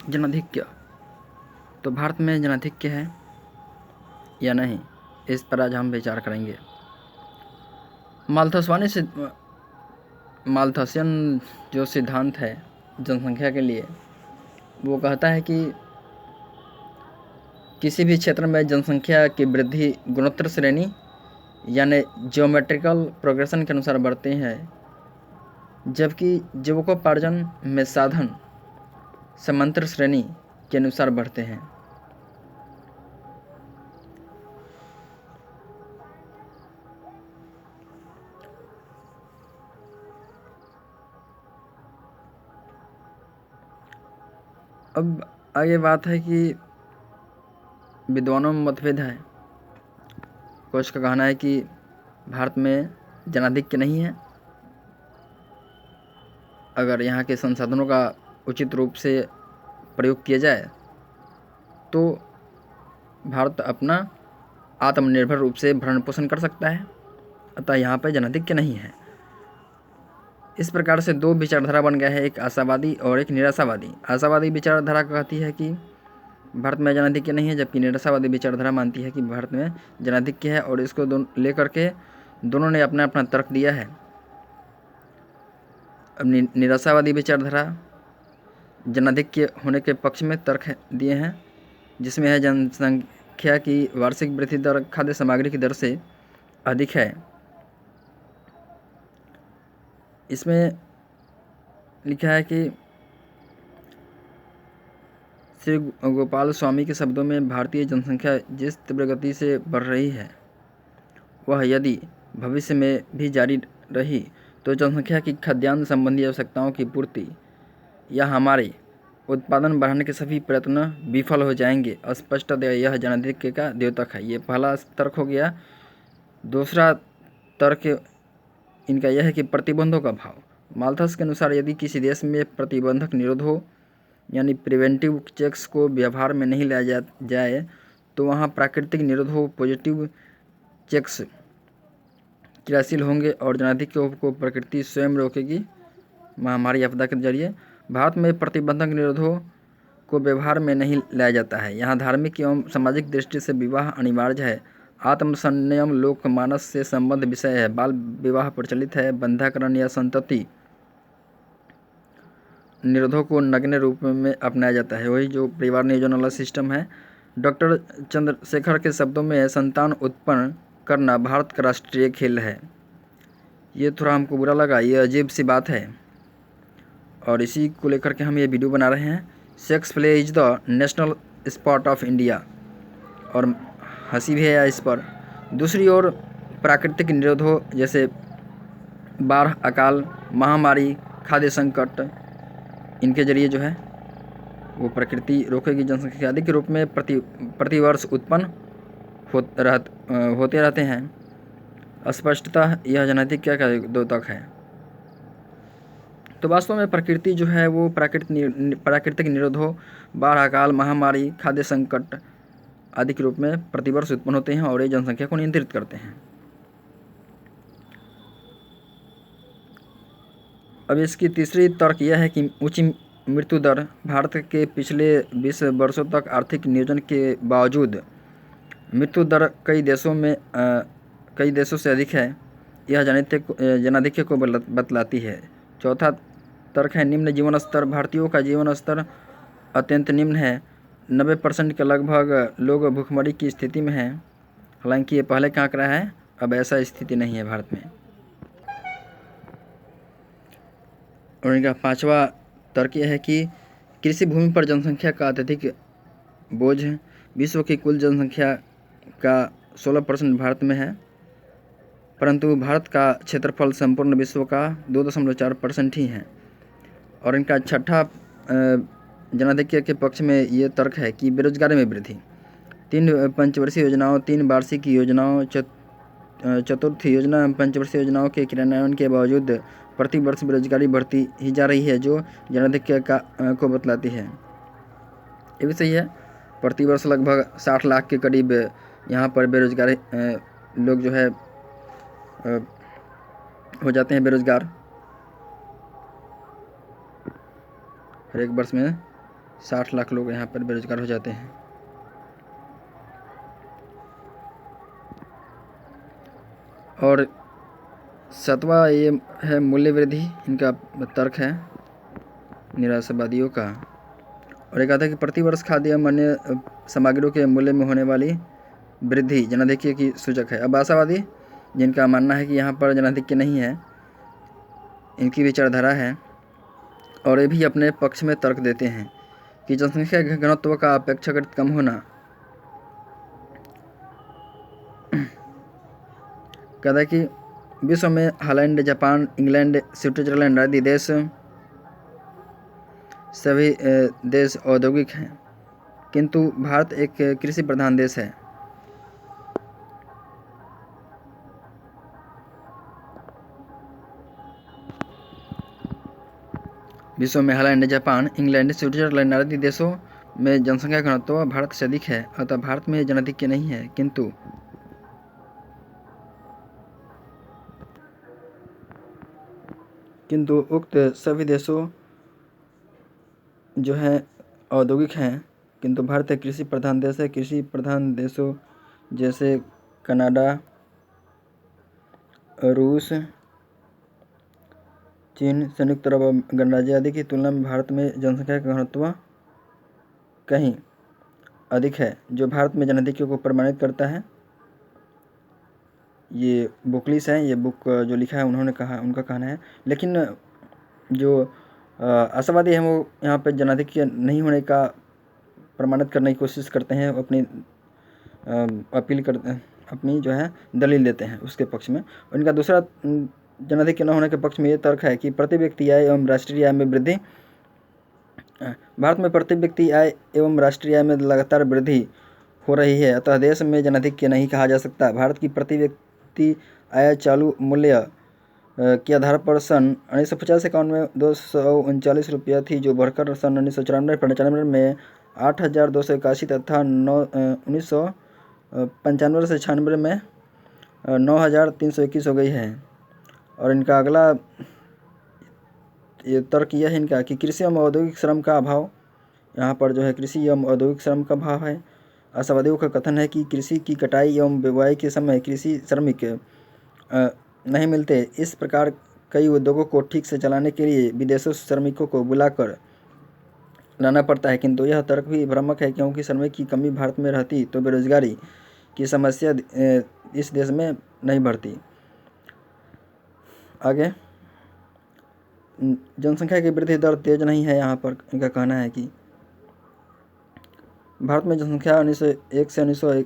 जनाधिक्य, तो भारत में जनाधिक्य है या नहीं, इस पर आज हम विचार करेंगे। माल्थसियन जो सिद्धांत है जनसंख्या के लिए, वो कहता है कि किसी भी क्षेत्र में जनसंख्या की वृद्धि गुणोत्तर श्रेणी यानी ज्योमेट्रिकल प्रोग्रेशन के अनुसार बढ़ते हैं, जबकि जीविकोपार्जन में साधन समांतर श्रेणी के अनुसार बढ़ते हैं। अब आगे बात है कि विद्वानों में मतभेद है। कुछ का कहना है कि भारत में जनाधिक्य नहीं है, अगर यहाँ के संसाधनों का उचित रूप से प्रयोग किया जाए तो भारत अपना आत्मनिर्भर रूप से भरण पोषण कर सकता है, अतः यहाँ पर जनाधिक्य नहीं है। इस प्रकार से दो विचारधारा बन गया है, एक आशावादी और एक निराशावादी। आशावादी विचारधारा कहती है कि भारत में जनाधिक्य नहीं है, जबकि निराशावादी विचारधारा मानती है कि भारत में जनाधिक्य है, और इसको लेकर के दोनों ने अपना अपना तर्क दिया है। अब निराशावादी विचारधारा जनाधिक्य होने के पक्ष में तर्क दिए हैं, जिसमें है जनसंख्या की वार्षिक वृद्धि दर खाद्य सामग्री की दर से अधिक है। इसमें लिखा है कि श्री गोपाल स्वामी के शब्दों में भारतीय जनसंख्या जिस तीव्र गति से बढ़ रही है, वह यदि भविष्य में भी जारी रही तो जनसंख्या की खाद्यान्न संबंधी आवश्यकताओं की पूर्ति या हमारे उत्पादन बढ़ाने के सभी प्रयत्न विफल हो जाएंगे। स्पष्टतः यह जनाधिक्य का द्योतक है। ये पहला तर्क हो गया। दूसरा तर्क इनका यह है कि प्रतिबंधों का भाव। माल्थस के अनुसार यदि किसी देश में प्रतिबंधक निरोधों यानी प्रिवेंटिव चेक्स को व्यवहार में नहीं लाया जाए तो वहाँ प्राकृतिक निरोधों पॉजिटिव चेक्स क्रियाशील होंगे और जनाधिक्य को प्रकृति स्वयं रोकेगी महामारी आपदा के जरिए। भारत में प्रतिबंधक निरोधों को व्यवहार में नहीं लाया जाता है। यहाँ धार्मिक एवं सामाजिक दृष्टि से विवाह अनिवार्य है। आत्मसंयम लोकमानस से संबद्ध विषय है। बाल विवाह प्रचलित है। बंध्याकरण या संतति निरोधों को नग्न रूप में अपनाया जाता है, वही जो परिवार नियोजन वाला सिस्टम है। डॉक्टर चंद्रशेखर के शब्दों में संतान उत्पन्न करना भारत का राष्ट्रीय खेल है। ये थोड़ा हमको बुरा लगा, ये अजीब सी बात है, और इसी को लेकर के हम ये वीडियो बना रहे हैं। Sex play is the national sport of India, और हंसी भी है इस पर। दूसरी ओर प्राकृतिक निरोधों जैसे बाढ़, अकाल, महामारी, खाद्य संकट, इनके जरिए जो है वो प्रकृति रोकेगी जनसंख्या अधिक के रूप में प्रतिवर्ष उत्पन्न होते रहते हैं। स्पष्टतः यह जनाधिक्य का द्योतक है। तो वास्तव में प्रकृति जो है वो प्राकृतिक निरोधों, बाढ़, अकाल, महामारी, खाद्य संकट आदि के रूप में प्रतिवर्ष उत्पन्न होते हैं और ये जनसंख्या को नियंत्रित करते हैं। अब इसकी तीसरी तर्क यह है कि ऊंची मृत्यु दर। भारत के पिछले 20 वर्षों तक आर्थिक नियोजन के बावजूद मृत्यु दर कई देशों से अधिक है। यह जनाधिक्य को बतलाती है। चौथा तर्क है निम्न जीवन स्तर। भारतीयों का जीवन स्तर अत्यंत निम्न है। 90% के लगभग लोग भूखमरी की स्थिति में हैं। हालांकि ये पहले का आंकड़ा है, अब ऐसा स्थिति नहीं है भारत में। और इनका पांचवा तर्क यह है कि कृषि भूमि पर जनसंख्या का अत्यधिक बोझ है। विश्व की कुल जनसंख्या का 16% भारत में है, परंतु भारत का क्षेत्रफल संपूर्ण विश्व का 2.4% ही है। और इनका छठा जनाधिक्य के पक्ष में ये तर्क है कि बेरोजगारी में वृद्धि। 3 पंचवर्षीय योजनाओं, 3 वार्षिक योजनाओं, चतुर्थ योजना, पंचवर्षीय योजनाओं के क्रियान्वयन के बावजूद प्रति वर्ष बेरोजगारी बढ़ती ही जा रही है, जो जनाधिक्य को बतलाती है। ये भी सही है। प्रति वर्ष लगभग 60 लाख के करीब यहाँ पर बेरोजगार लोग जो है हो जाते हैं बेरोजगार हर एक वर्ष में 60 लाख लोग यहाँ पर बेरोजगार हो जाते हैं। और 7वां ये है मूल्य वृद्धि, इनका तर्क है निराशावादियों का। और एक आता है कि प्रतिवर्ष खाद्य एवं अन्य सामग्रियों के मूल्य में होने वाली वृद्धि जनाधिक्य की सूचक है। अब आशावादी, जिनका मानना है कि यहाँ पर जनाधिक्य नहीं है, इनकी विचारधारा है और ये भी अपने पक्ष में तर्क देते हैं कि जनसंख्या के घनत्व का अपेक्षाकृत कम होना, कहता है कि विश्व में हॉलैंड, जापान, इंग्लैंड, स्विट्जरलैंड आदि देश सभी देश औद्योगिक हैं, किंतु भारत एक कृषि प्रधान देश है। विश्व में हॉलैंड, जापान, इंग्लैंड, स्विट्जरलैंड आदि देशों में जनसंख्या घनत्व भारत से अधिक है, अतः भारत में जनाधिक्य नहीं है, किंतु उक्त सभी देशों जो हैं औद्योगिक हैं, किंतु भारत एक कृषि प्रधान देश है। कृषि प्रधान देशों जैसे कनाडा, रूस, चीन, संयुक्त अरब गणराज्य आदि की तुलना में भारत में जनसंख्या का घनत्व कहीं अधिक है, जो भारत में जनाधिक्य को प्रमाणित करता है। ये बुकलिस है, ये बुक जो लिखा है उन्होंने कहा, उनका कहना है। लेकिन जो आशावादी हैं वो यहाँ पे जनाधिक्य नहीं होने का प्रमाणित करने की कोशिश करते हैं, अपनी अपील करते हैं, अपनी जो है दलील देते हैं उसके पक्ष में। और इनका दूसरा जनाधिक्य न होने के पक्ष में ये तर्क है कि प्रति व्यक्ति आय एवं राष्ट्रीय आय में वृद्धि, भारत में प्रति व्यक्ति आय एवं राष्ट्रीय आय में लगातार वृद्धि हो रही है, अतः देश में जनाधिक्य नहीं कहा जा सकता। भारत की प्रति व्यक्ति आय चालू मूल्य के आधार पर सन 1950-51 में 239 रुपया थी, जो बढ़कर सन 1994-95 में 8,281 तथा 1995 से 96 में 9,321 हो गई है। और इनका अगला ये तर्क यह है इनका कि कृषि एवं औद्योगिक श्रम का अभाव, यहाँ पर जो है कृषि एवं औद्योगिक श्रम का अभाव है। आशावादियों का कथन है कि कृषि की कटाई एवं बुवाई के समय कृषि श्रमिक नहीं मिलते, इस प्रकार कई उद्योगों को ठीक से चलाने के लिए विदेशों से श्रमिकों को बुलाकर लाना पड़ता है, किंतु यह तर्क भी भ्रामक है, क्योंकि श्रमिक की कमी भारत में रहती तो बेरोजगारी की समस्या इस देश में नहीं बढ़ती। आगे, जनसंख्या की वृद्धि दर तेज नहीं है, यहाँ पर इनका कहना है कि भारत में जनसंख्या 1901 से 1901